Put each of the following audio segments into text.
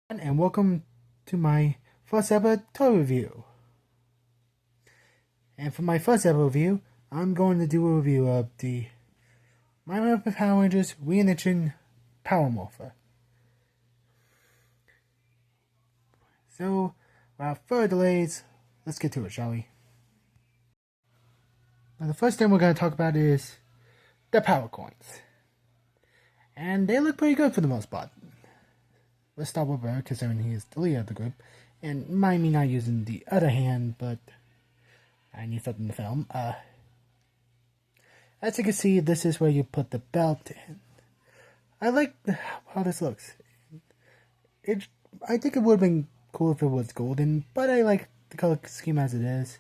And welcome to my first ever toy review. And for my first ever review, I'm going to do a review of the My Mmpr Power Rangers Reignition Power Morpher. So, without further delays, let's get to it, shall we? Now, the first thing we're going to talk about is the power coins. And they look pretty good for the most part. Let's start with Bear, considering he is the leader of the group. And mind me not using the other hand, but I need something to film. As you can see, this is where you put the belt in. I like how this looks. I think it would have been cool if it was golden, but I like the color scheme as it is.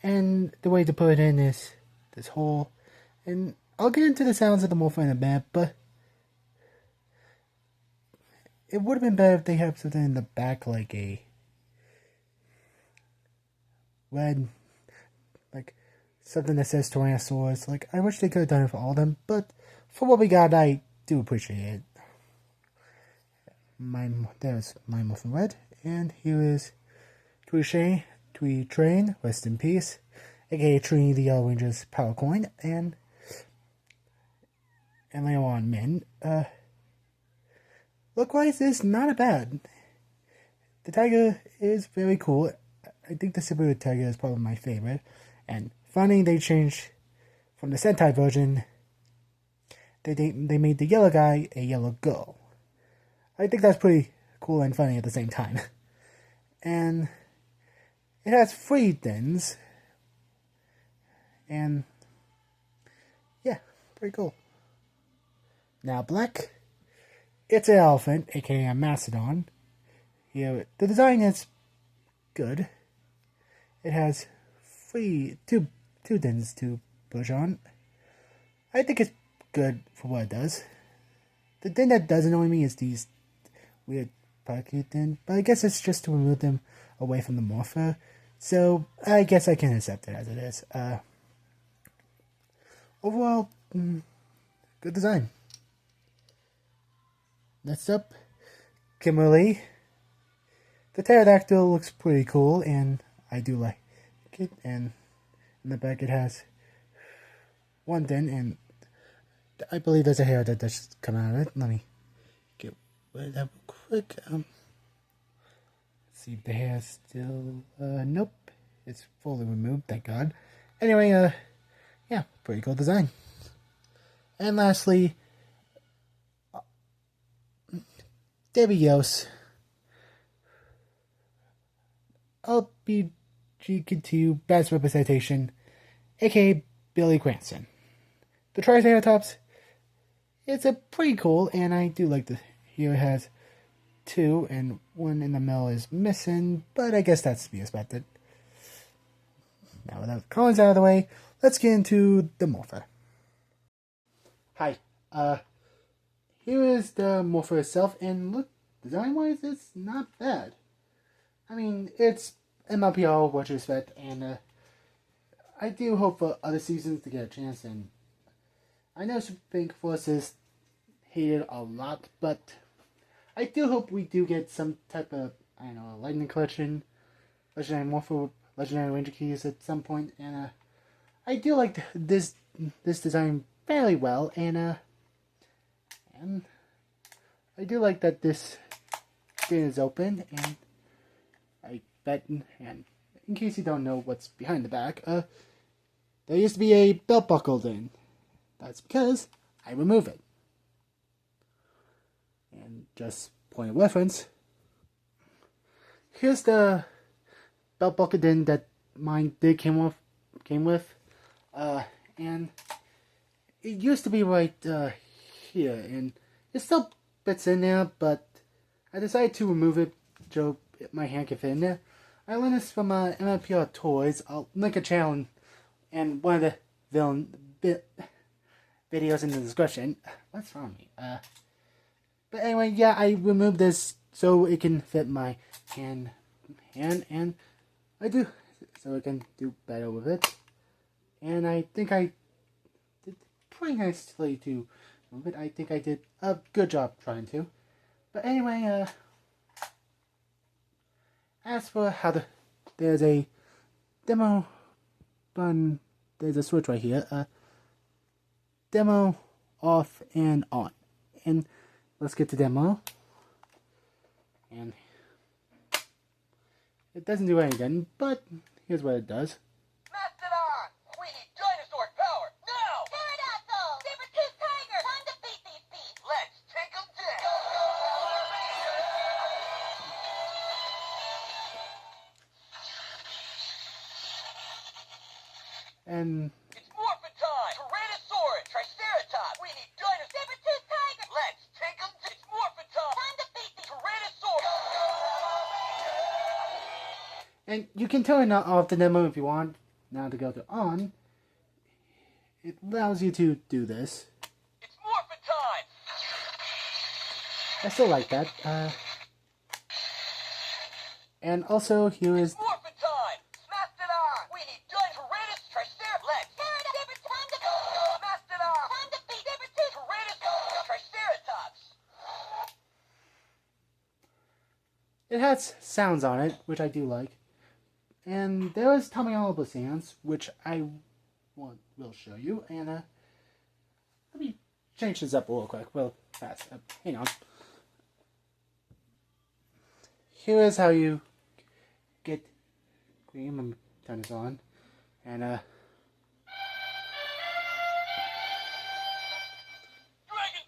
And the way to put it in is this hole. And I'll get into the sounds of the Morpher in a bit, but it would have been better if they had something in the back, like a red, like something that says Tyrannosaurus. Like, I wish they could have done it for all of them, but for what we got, I do appreciate it. There's my Morpher Red, and here is Tweet Train, rest in peace, aka Trini the Yellow Ranger's Power Coin, and later on Min. Look-wise, it's not bad. The tiger is very cool. I think the Subaru Tiger is probably my favorite. And funny, they changed from the Sentai version. They made the yellow guy a yellow girl. I think that's pretty cool and funny at the same time. And it has 3 fins. And yeah, pretty cool. Now black. It's an elephant, aka a mastodon. Here, the design is good. It has two fins to push on. I think it's good for what it does. The thing that does annoy me is these weird pocket things, but I guess it's just to remove them away from the Morpher. So I guess I can accept it as it is. Overall, good design. Next up, Kimberly. The pterodactyl looks pretty cool, and I do like it. And in the back, it has one fin, and I believe there's a hair that does come out of it. Let me get rid of that real quick. See if the hair is still. Nope, it's fully removed. Thank God. Anyway, yeah, pretty cool design. And lastly, Debbie Yost, LBGQ2 Best Representation, aka Billy Cranston. The Triceratops, it's a pretty cool, and I do like the. Here it has 2, and 1 in the middle is missing, but I guess that's to be expected. Now, without the cons out of the way, let's get into the Morpher. Hi, here is the Morpher itself, and look, design-wise, it's not bad. I mean, it's MLPL, what you expect, and I do hope for other seasons to get a chance, and I know Super Pink Force is hated a lot, but I do hope we do get some type of, I don't know, Lightning Collection, Legendary Morpher, Legendary Ranger Keys at some point, and I do like this design fairly well, and I do like that this thing is open, and I bet, and in case you don't know what's behind the back, there used to be a belt buckled in. That's because I remove it. And just point of reference, here's the belt buckled in that mine did came with, and it used to be right here, and it still fits in there, but I decided to remove it so my hand can fit in there. I learned this from MMPR Toys. I'll link a channel and one of the villain videos in the description. What's wrong with me? But anyway, yeah, I removed this so it can fit my hand, and I do, so I can do better with it. And I think I did pretty nicely to move it. I think I did a good job trying to. But anyway, As for how there's a demo button, there's a switch right here. Demo, off, and on. And let's get to demo. And it doesn't do anything, but here's what it does. Mastodon! We need dinosaur power, now! Pterodactyl! Saber-toothed tiger! Time to beat these beasts! Let's take them down! And it's Morpher time! Tyrannosaurus! Triceratops! We need dinosaur... Saber-toothed tiger! Let's take them down! It's Morpher time! Time to beat the Tyrannosaurus! And you can turn off the demo if you want. Now to go to on, it allows you to do this. It's Morpher time! I still like that. And also here is... It's Morpher time! Mastodon! We need Tyrannosaurus! Triceratops! Let's... Pterodactyl! Time to... Mastodon! Time to beat Saber-toothed Tyrannosaurus! Triceratops! It has sounds on it, which I do like. And there is Tommy Oliver sounds, which I will show you. And let me change this up real quick, real fast. Hang on. Here is how you get green. I'm gonna turn this on, and Dragon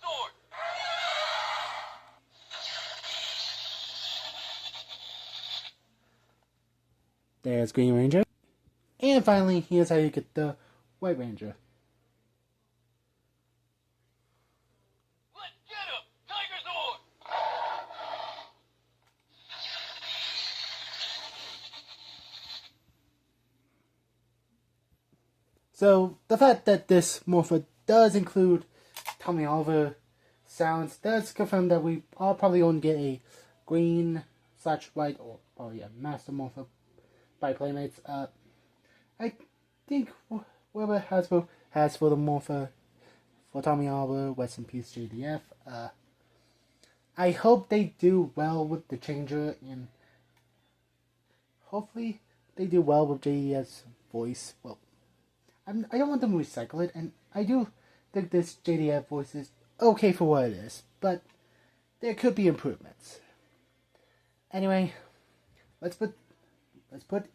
Sword! there's Green Ranger. And finally, here's how you get the White Ranger. Let's get him! Tiger Sword! So, the fact that this Morpher does include Tommy Oliver sounds does confirm that we are probably going to get a green/white or probably a Master Morpher by Playmates. I think whoever Hasbro has for the Morpher for Tommy Oliver, rest in peace JDF. I hope they do well with the changer, and hopefully they do well with JDF's voice. Well, I don't want them to recycle it, and I do think this JDF voice is okay for what it is, but there could be improvements. Anyway, let's put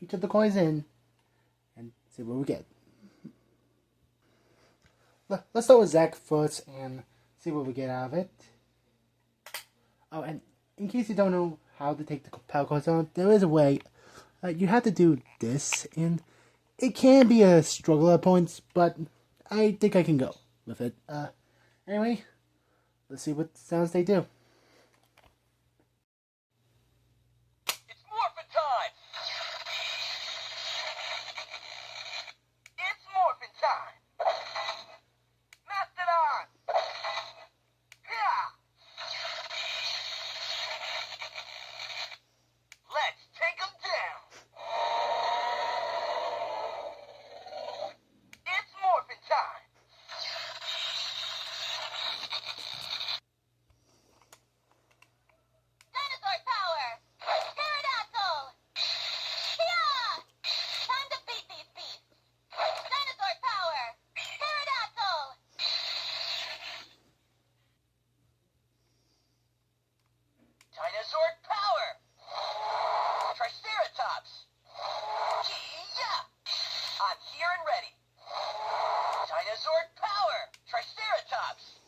each of the coins in and see what we get. Let's start with Zach first and see what we get out of it. Oh, and in case you don't know how to take the power cards on, there is a way. You have to do this, and it can be a struggle at points, but I think I can go with it. Anyway, let's see what sounds they do. It's Morphin time! It's Morphin time! Mastodon! Yeah! Let's take them down! It's Morphin time! Dinosaur power! Pterodactyl! Yeah! Time to beat these beasts! Dinosaur power! Pterodactyl! Dinosaur power! Triceratops! Yeah! I'm here and ready! Dinosaur power! Triceratops!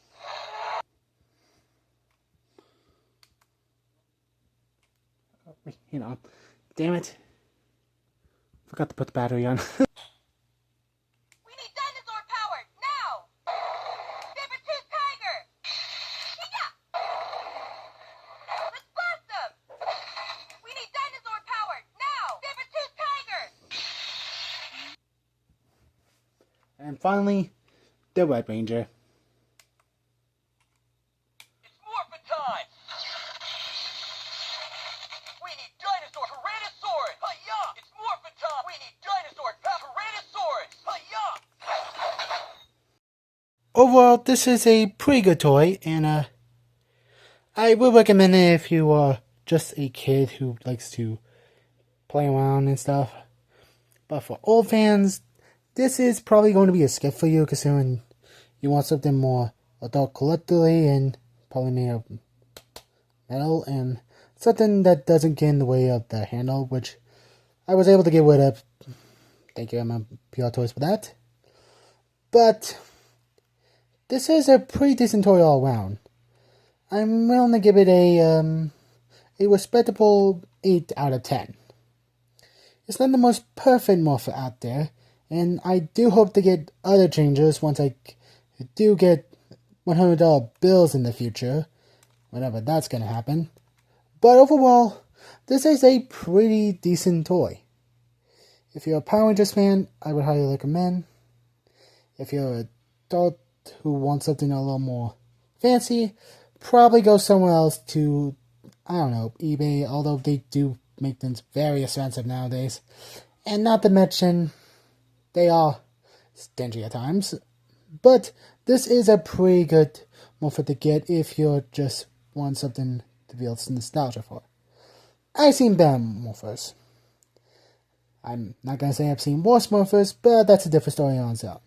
You know, damn it. Forgot to put the battery on. We need dinosaur power, now! Saber-toothed tiger! Yeah! Let's blast them! We need dinosaur power, now! Saber-toothed tiger! And finally, the Red Ranger. It's Morphin time! We need dinosaur Tyrannosaurus! Hi-ya! It's Morphin time! We need dinosaur Tyrannosaurus! Hi-ya! Overall, this is a pretty good toy, and I would recommend it if you are just a kid who likes to play around and stuff. But for old fans, this is probably going to be a skip for you, considering you want something more adult collectively and probably made of metal and something that doesn't get in the way of the handle, which I was able to get rid of. Thank you, Mmpr Toys, for that. But this is a pretty decent toy all around. I'm willing to give it a respectable 8 out of 10. It's not the most perfect Morpher out there, and I do hope to get other changes once I do get $100 bills in the future, whenever that's going to happen. But overall, this is a pretty decent toy. If you're a Power Rangers fan, I would highly recommend. If you're an adult who wants something a little more fancy, probably go somewhere else to, I don't know, eBay, although they do make things very expensive nowadays. And not to mention, they are stingy at times. But this is a pretty good Morpher to get if you just want something to feel nostalgia for. I've seen better Morphers. I'm not going to say I've seen worse Morphers, but that's a different story on its own.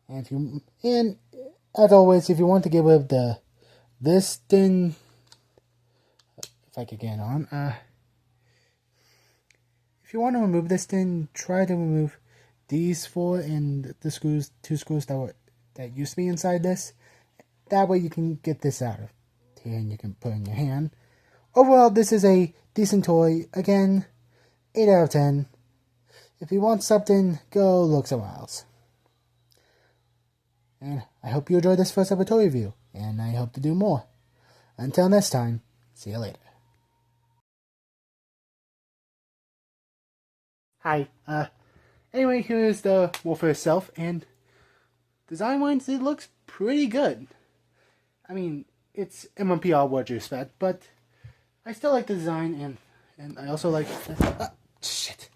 And as always, if you want to get rid of this, then if I could get it on, if you want to remove this, then try to remove these 4 and the screws, 2 screws that used to be inside this. That way you can get this out of here and you can put it in your hand. Overall, this is a decent toy. Again, 8 out of 10. If you want something, go look somewhere else. And I hope you enjoyed this first ever toy review, and I hope to do more. Until next time, see you later. Hi, anyway, here's the Morpher itself, and design-wise, it looks pretty good. I mean, it's Mmpr what you expect, but I still like the design, and I also like... shit.